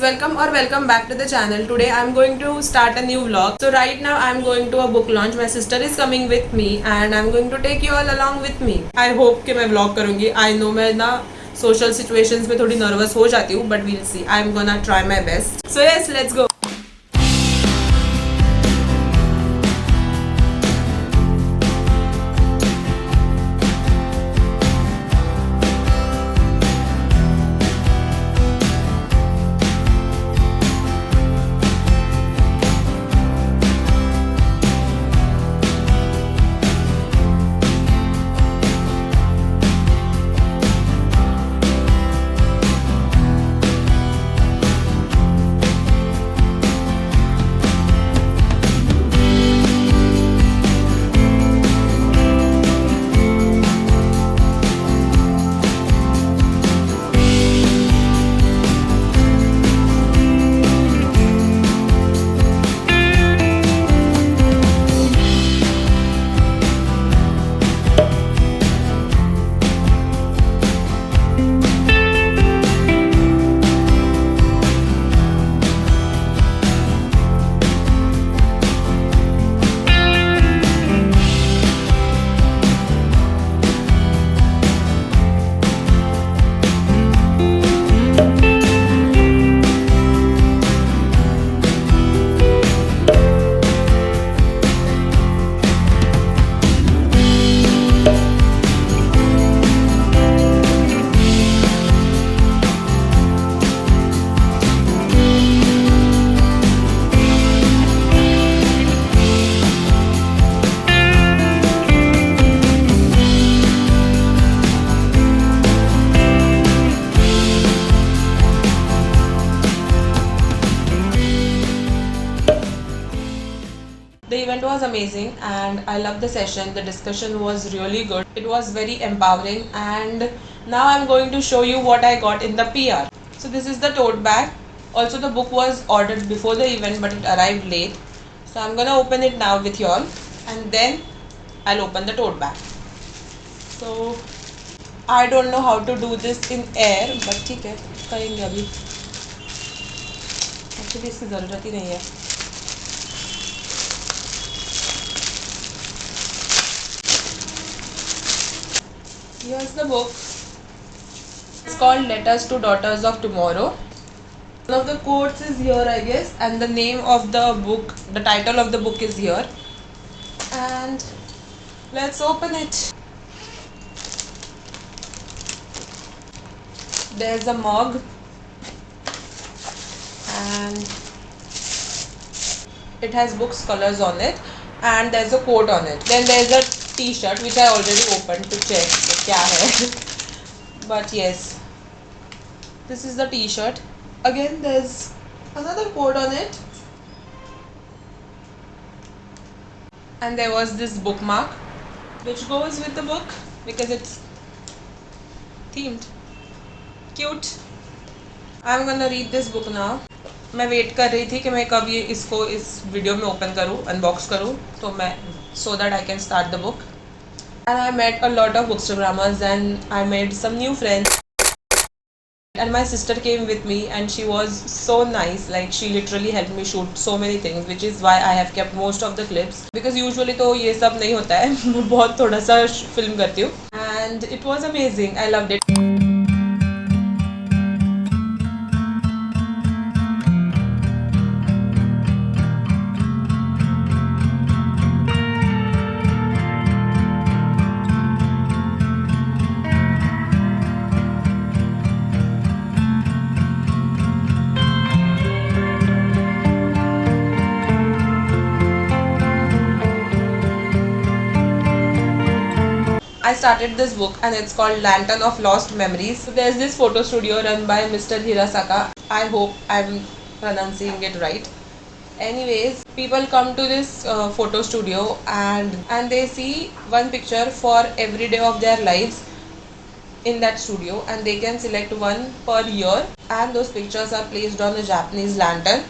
welcome or welcome back to the channel. Today I'm going to start a new vlog. So right now I'm going to a book launch. My sister is coming with me and I'm going to take you all along with me. I hope कि मैं vlog करूँगी. I know मैं ना social situations में थोड़ी nervous हो जाती हूँ, but we'll see. I'm gonna try my best. So yes, let's go. The event was amazing and I loved the session. The discussion was really good. It was very empowering and now I'm going to show you what I got in the PR. So this is the tote bag. Also the book was ordered before the event but it arrived late. So I'm gonna open it now with y'all and then I'll open the tote bag. So I don't know how to do this in air but ठीक है करेंगे अभी. Actually इसकी ज़रूरत ही नहीं है. Here's the book. It's called Letters to Daughters of Tomorrow. One of the quotes is here, I guess, and the name of the book, the title of the book is here. And let's open it. There's a mug and it has books colors on it and there's a quote on it. Then there's a t-shirt which I already opened to check क्या है. But yes, this is the t-shirt. Again there's another quote on it and there was this bookmark which goes with the book because it's themed. Cute. I'm gonna read this book now. मैं wait कर रही थी कि मैं कब ये इसको इस वीडियो में ओपन करूँ, अनबॉक्स करूँ, तो मैं so that I can start the book. And I met a lot of bookstagrammers and I made some new friends. And my sister came with me and she was so nice, like she literally helped me shoot so many things, which is why I have kept most of the clips because usually तो ये सब नहीं होता है. मैं बहुत थोड़ा सा फिल्म करती हूँ and it was amazing. I loved it. I started this book and it's called Lantern of Lost Memories. So there's this photo studio run by Mr. Hirasaka. I hope I'm pronouncing it right. Anyways, people come to this photo studio and they see one picture for every day of their lives in that studio and they can select one per year and those pictures are placed on a Japanese lantern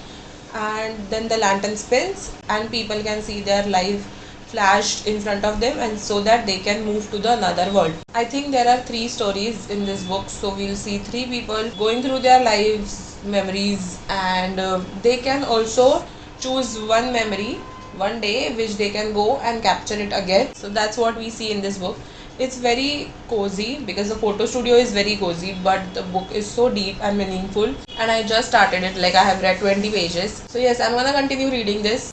and then the lantern spins and people can see their life flashed in front of them and so that they can move to the another world. I think there are 3 stories in this book, so we'll see 3 people going through their lives memories, and they can also choose one memory one day which they can go and capture it again. So that's what we see in this book. It's very cozy because the photo studio is very cozy, but the book is so deep and meaningful, and I just started it. Like, I have read 20 pages. So yes, I'm gonna continue reading this.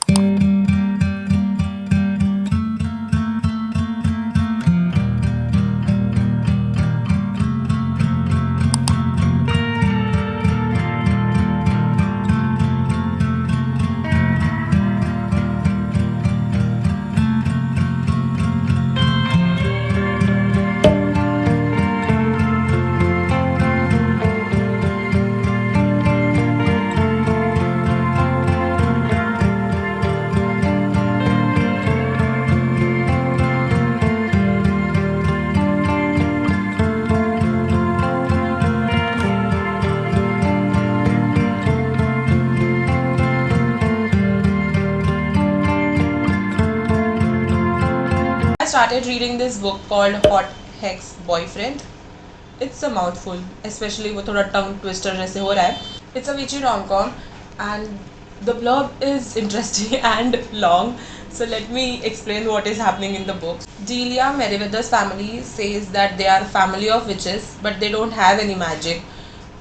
I started reading this book called Hot Hex Boyfriend. It's a mouthful, especially वो थोड़ा tongue twister जैसे हो रहा है. It's a witchy rom-com, and the blurb is interesting and long. So let me explain what is happening in the book. Delia Merriweather's family says that they are family of witches, but they don't have any magic.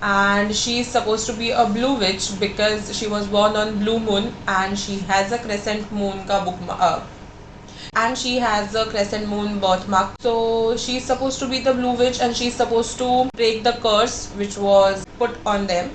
And she is supposed to be a blue witch because she was born on blue moon, and she has a crescent moon ka bookmark, and she has a crescent moon birthmark. So she's supposed to be the blue witch, and she's supposed to break the curse which was put on them.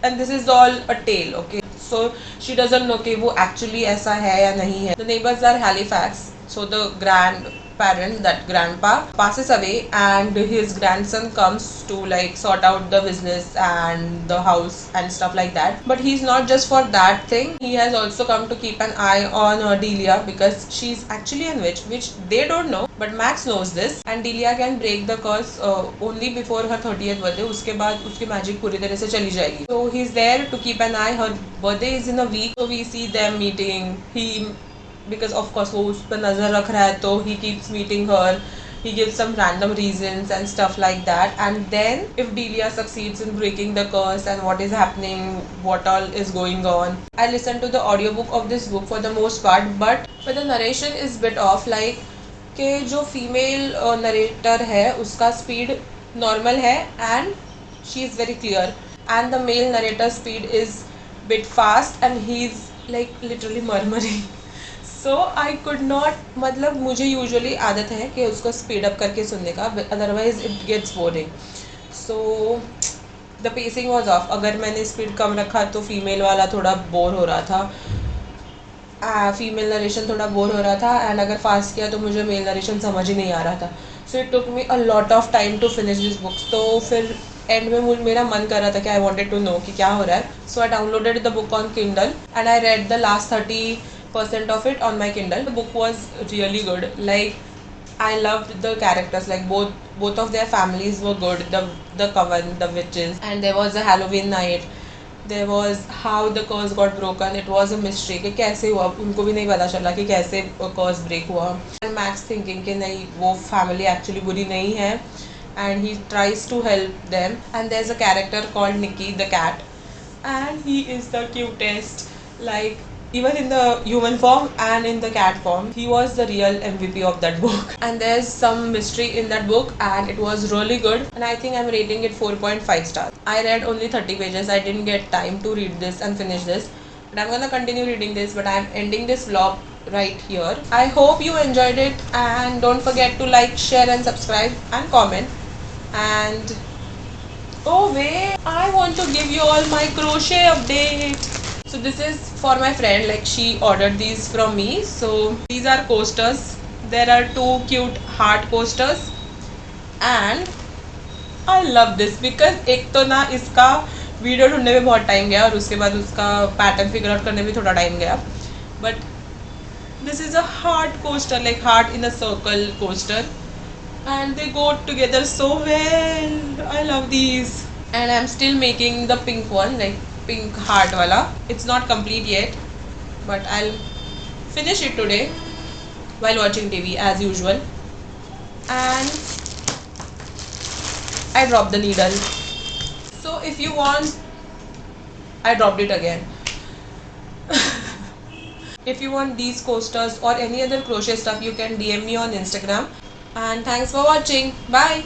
And this is all a tale, okay? So she doesn't know कि वो actually ऐसा है या नहीं है. The neighbors are Halifax. So the grandparent, that grandpa, passes away, and his grandson comes to like sort out the business and the house and stuff like that. But he's not just for that thing. He has also come to keep an eye on Delia because she's actually a witch, which they don't know. But Max knows this, and Delia can break the curse only before her 30th birthday. उसके बाद उसकी magic पूरी तरह से चली जाएगी. So he's there to keep an eye. Her birthday is in a week, so we see them meeting. Because of course वो उस पर नज़र रख रहा है, तो he keeps meeting her. He gives some random reasons and stuff like that. And then if Delia succeeds in breaking the curse and what is happening, what all is going on. I listened to the audiobook of this book for the most part, but the narration is bit off. Like कि जो female narrator है उसका speed normal है and she is very clear, and the male narrator speed is bit fast and he is like literally murmuring. So I could not, मतलब मुझे usually आदत है कि उसको स्पीड अप करके सुनने का, otherwise it gets boring. So the pacing was off. अगर मैंने स्पीड कम रखा तो फीमेल वाला थोड़ा बोर हो रहा था, फीमेल नरेशन थोड़ा बोर हो रहा था, एंड अगर फास्ट किया तो मुझे मेल नरेशन समझ ही नहीं आ रहा था. So it took me a lot of time to finish this books. तो फिर एंड में मेरा मन कर रहा था कि आई वॉन्टेड टू नो कि क्या हो रहा है. So I downloaded the book on Kindle and I read the last 30% of it on my Kindle. The book was really good. Like, I loved the characters. Like both of their families were good. The coven, the witches, and there was a Halloween night. There was how the curse got broken. It was a mystery कि कैसे हुआ, उनको भी नहीं पता चला कि कैसे curse break हुआ. And Max thinking कि नहीं, वो family actually बुरी नहीं है, and he tries to help them. And there's a character called Nikki the cat, and he is the cutest. Like, even in the human form and in the cat form, he was the real MVP of that book. And there's some mystery in that book, and it was really good, and I think I'm rating it 4.5 stars. I read only 30 pages. I didn't get time to read this and finish this, but I'm gonna continue reading this. But I'm ending this vlog right here. I hope you enjoyed it, and don't forget to like, share and subscribe and comment. And oh wait, I want to give you all my crochet update. So this is for my friend, like she ordered these from me. So these are coasters. There are two cute heart coasters, and I love this because एक तो ना इसका video ढूंढने में बहुत time गया, और उसके बाद उसका पैटर्न फिगर आउट करने में थोड़ा टाइम गया. But this is a heart coaster, like heart in a circle coaster, and they go together so well. I love these. And I'm still making the pink one, like pink heart wala. It's not complete yet, but I'll finish it today while watching TV as usual. And I dropped the needle. So if you want I dropped it again. If you want these coasters or any other crochet stuff, you can DM me on Instagram. And thanks for watching. Bye.